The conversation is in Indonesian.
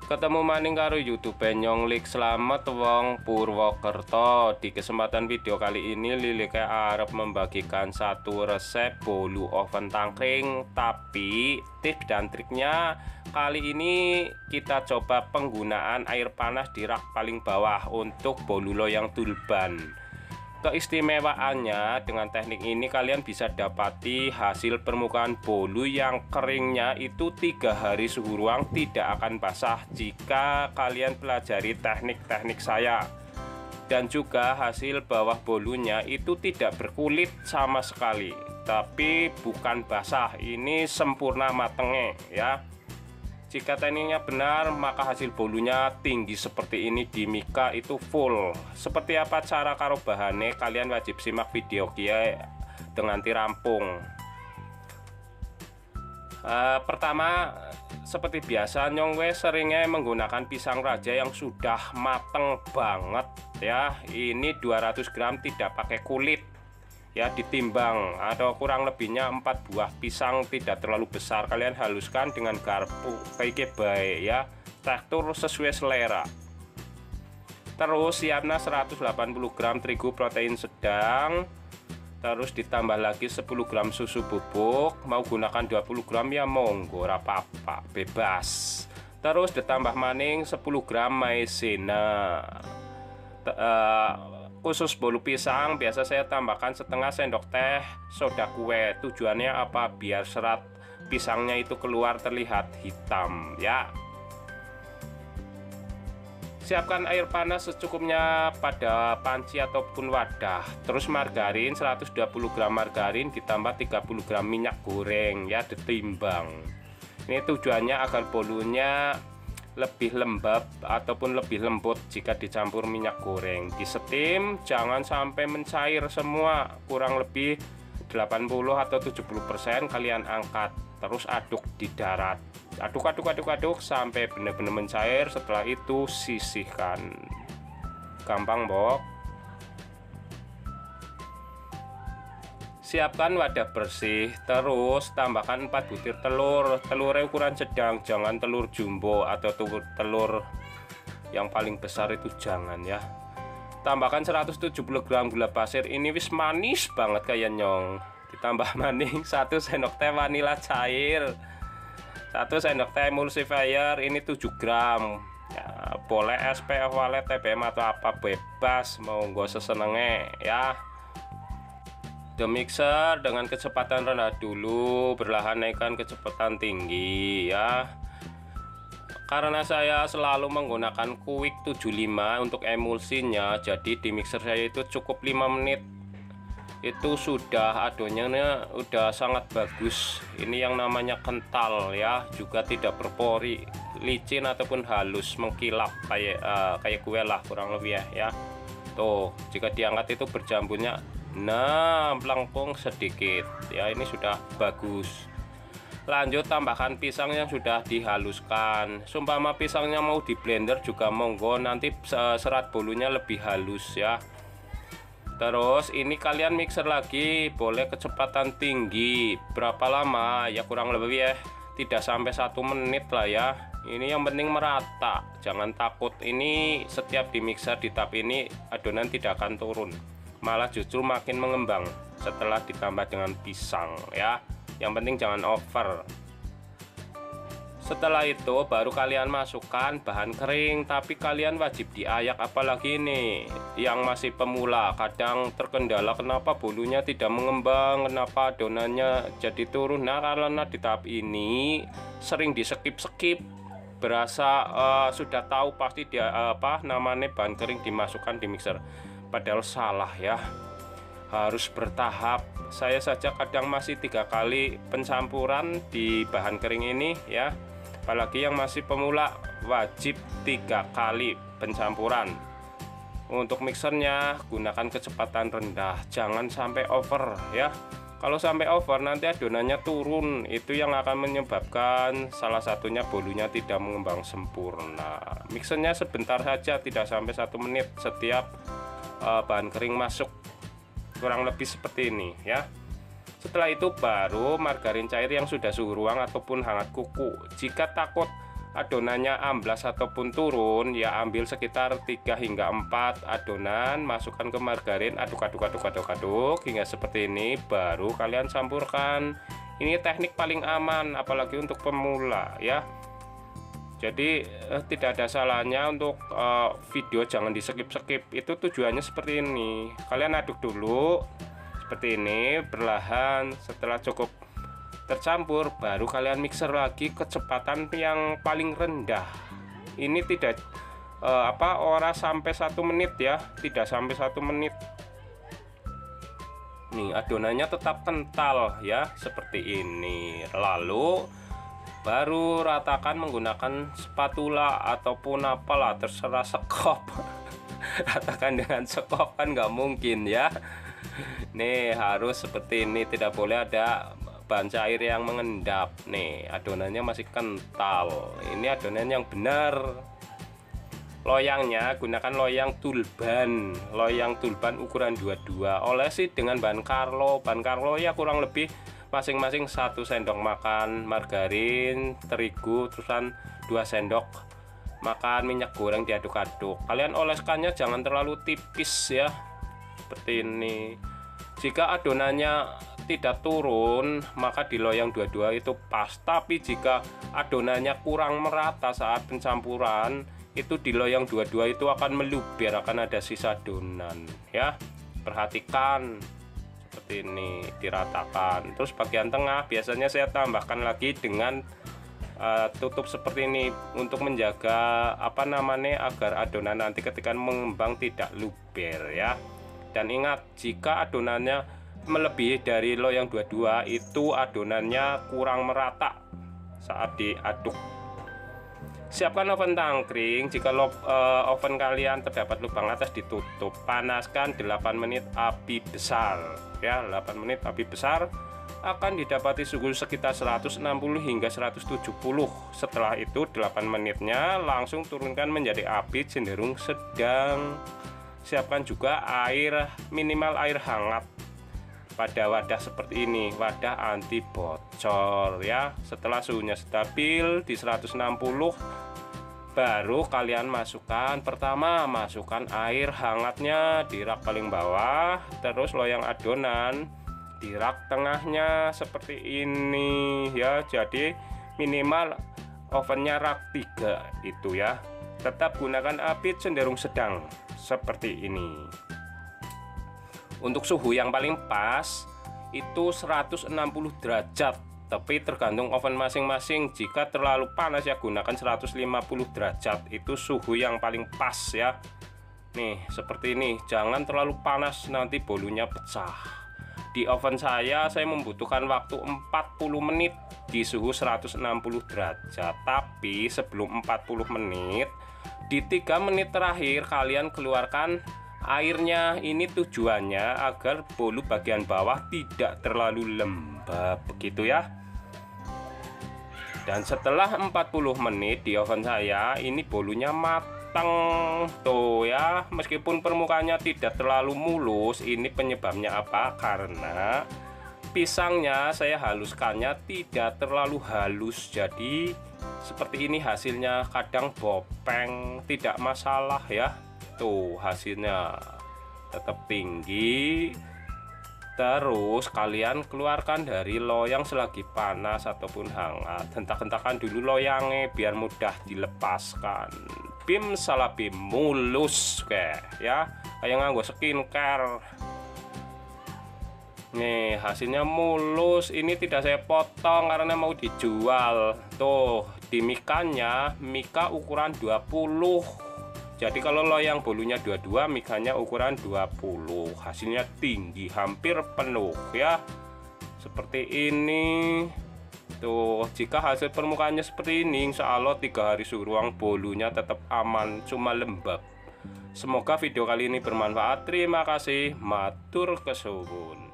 Ketemu maning karo YouTube Nyonglik. Selamat wong Purwokerto. Di kesempatan video kali ini Lilik arep membagikan satu resep bolu oven tangkring, tapi tips dan triknya kali ini kita coba penggunaan air panas di rak paling bawah untuk bolu loyang tulban. Keistimewaannya dengan teknik ini kalian bisa dapati hasil permukaan bolu yang keringnya itu 3 hari suhu ruang tidak akan basah jika kalian pelajari teknik-teknik saya. Dan juga hasil bawah bolunya itu tidak berkulit sama sekali, tapi bukan basah, ini sempurna matengnya ya. Jika tekniknya benar, maka hasil bolunya tinggi seperti ini di mika itu full. Seperti apa cara karo bahannya, kalian wajib simak video kia dengan rampung. Pertama, seperti biasa Nyongwe seringnya menggunakan pisang raja yang sudah mateng banget ya. Ini 200 gram tidak pakai kulit ya, ditimbang atau kurang lebihnya 4 buah pisang tidak terlalu besar. Kalian haluskan dengan garpu kayak baik ya, tekstur sesuai selera. Terus siapnya 180 gram terigu protein sedang, terus ditambah lagi 10 gram susu bubuk. Mau gunakan 20 gram ya monggo, apa-apa, bebas. Terus ditambah maning 10 gram maizena. Khusus bolu pisang biasa saya tambahkan setengah sendok teh soda kue. Tujuannya apa? Biar serat pisangnya itu keluar terlihat hitam ya. Siapkan air panas secukupnya pada panci ataupun wadah. Terus margarin 120 gram margarin ditambah 30 gram minyak goreng ya, ditimbang. Ini tujuannya agar bolunya lebih lembab ataupun lebih lembut jika dicampur minyak goreng. Di steam jangan sampai mencair semua, kurang lebih 80 atau 70% kalian angkat. Terus aduk di darat, aduk sampai benar-benar mencair. Setelah itu sisihkan. Gampang bok. Siapkan wadah bersih, terus tambahkan 4 butir telur. Telurnya ukuran sedang, jangan telur jumbo atau telur yang paling besar itu jangan ya. Tambahkan 170 gram gula pasir, ini wis manis banget kayak nyong. Ditambah maning 1 sendok teh vanila cair, 1 sendok teh emulsifier, ini 7 gram ya. Boleh SPF, walet, TBM atau apa, bebas, mau nggak sesenengnya ya. The mixer dengan kecepatan rendah dulu, berlahan naikkan kecepatan tinggi ya. Karena saya selalu menggunakan Quick 75 untuk emulsinya, jadi di mixer saya itu cukup 5 menit itu sudah adonannya udah sangat bagus. Ini yang namanya kental ya, juga tidak berpori, licin ataupun halus, mengkilap kayak kue lah kurang lebih ya. Tuh, jika diangkat itu berjamburnya melengkung sedikit ya, ini sudah bagus. Lanjut tambahkan pisang yang sudah dihaluskan. Sumpama pisangnya mau di blender juga monggo, nanti serat bolunya lebih halus ya. Terus ini kalian mixer lagi, boleh kecepatan tinggi. Berapa lama ya, kurang lebih ya tidak sampai 1 menit lah ya. Ini yang penting merata, jangan takut. Ini setiap di mixer di tap ini adonan tidak akan turun, malah justru makin mengembang setelah ditambah dengan pisang ya. Yang penting jangan over. Setelah itu baru kalian masukkan bahan kering, tapi kalian wajib diayak, apalagi ini yang masih pemula kadang terkendala kenapa bolunya tidak mengembang, kenapa adonannya jadi turun. Nah, karena di tahap ini sering di skip berasa sudah tahu pasti dia namanya bahan kering dimasukkan di mixer, padahal salah ya, harus bertahap. Saya saja kadang masih 3 kali pencampuran di bahan kering ini ya, apalagi yang masih pemula wajib 3 kali pencampuran. Untuk mixernya gunakan kecepatan rendah, jangan sampai over ya. Kalau sampai over nanti adonannya turun, itu yang akan menyebabkan salah satunya bolunya tidak mengembang sempurna. Mixernya sebentar saja, tidak sampai 1 menit setiap bahan kering masuk, kurang lebih seperti ini ya. Setelah itu baru margarin cair yang sudah suhu ruang ataupun hangat kuku. Jika takut adonannya amblas ataupun turun, ya ambil sekitar 3 hingga 4 adonan, masukkan ke margarin, aduk hingga seperti ini, baru kalian campurkan. Ini teknik paling aman apalagi untuk pemula ya. Jadi tidak ada salahnya untuk video jangan di skip, itu tujuannya seperti ini. Kalian aduk dulu seperti ini perlahan, setelah cukup tercampur baru kalian mixer lagi kecepatan yang paling rendah. Ini tidak ora sampai 1 menit ya, tidak sampai 1 menit. Nih adonannya tetap kental ya seperti ini. Lalu baru ratakan menggunakan spatula ataupun apalah, terserah, sekop. Ratakan dengan sekop kan nggak mungkin ya. Nih harus seperti ini, tidak boleh ada bahan cair yang mengendap. Nih adonannya masih kental, ini adonan yang benar. Loyangnya gunakan loyang tulban ukuran 22, olesi dengan bahan Carlo ya kurang lebih masing-masing 1 sendok makan margarin, terigu, terusan 2 sendok makan minyak goreng, diaduk-aduk. Kalian oleskannya jangan terlalu tipis ya, seperti ini. Jika adonannya tidak turun maka di loyang 22 itu pas, tapi jika adonannya kurang merata saat pencampuran itu di loyang 22 itu akan meluber, akan ada sisa adonan ya. Perhatikan seperti ini, diratakan. Terus bagian tengah biasanya saya tambahkan lagi dengan tutup seperti ini untuk menjaga agar adonan nanti ketika mengembang tidak luber ya. Dan ingat, jika adonannya melebihi dari loyang 22 itu adonannya kurang merata saat diaduk. Siapkan oven tangkring. Jika oven kalian terdapat lubang atas, ditutup. Panaskan 8 menit api besar ya, 8 menit api besar. Akan didapati suhu sekitar 160 hingga 170. Setelah itu 8 menitnya langsung turunkan menjadi api cenderung sedang. Siapkan juga minimal air hangat pada wadah seperti ini, wadah anti bocor ya. Setelah suhunya stabil di 160 baru kalian masukkan, pertama masukkan air hangatnya di rak paling bawah, terus loyang adonan di rak tengahnya seperti ini ya. Jadi minimal ovennya rak 3 itu ya. Tetap gunakan api cenderung sedang seperti ini. Untuk suhu yang paling pas itu 160 derajat, tapi tergantung oven masing-masing. Jika terlalu panas ya gunakan 150 derajat, itu suhu yang paling pas ya. Nih seperti ini, jangan terlalu panas nanti bolunya pecah. Di oven saya membutuhkan waktu 40 menit di suhu 160 derajat. Tapi sebelum 40 menit, di 3 menit terakhir kalian keluarkan airnya. Ini tujuannya agar bolu bagian bawah tidak terlalu lembab begitu ya. Dan setelah 40 menit di oven saya, ini bolunya matang tuh ya. Meskipun permukaannya tidak terlalu mulus, ini penyebabnya apa? Karena pisangnya saya haluskannya tidak terlalu halus, jadi seperti ini hasilnya. Kadang bopeng, tidak masalah ya. Tuh hasilnya tetap tinggi. Terus kalian keluarkan dari loyang selagi panas ataupun hangat. Hentak-hentakan dulu loyangnya biar mudah dilepaskan. Bim salah bim mulus kayak ya, kayak nganggo skincare. Nih hasilnya mulus. Ini tidak saya potong karena mau dijual. Tuh di mikanya, mika ukuran 20. Jadi kalau loyang bolunya 22, mikanya ukuran 20. Hasilnya tinggi, hampir penuh ya. Seperti ini. Tuh, jika hasil permukaannya seperti ini, insya Allah 3 hari suhu ruang bolunya tetap aman, cuma lembab. Semoga video kali ini bermanfaat. Terima kasih, matur kesuwun.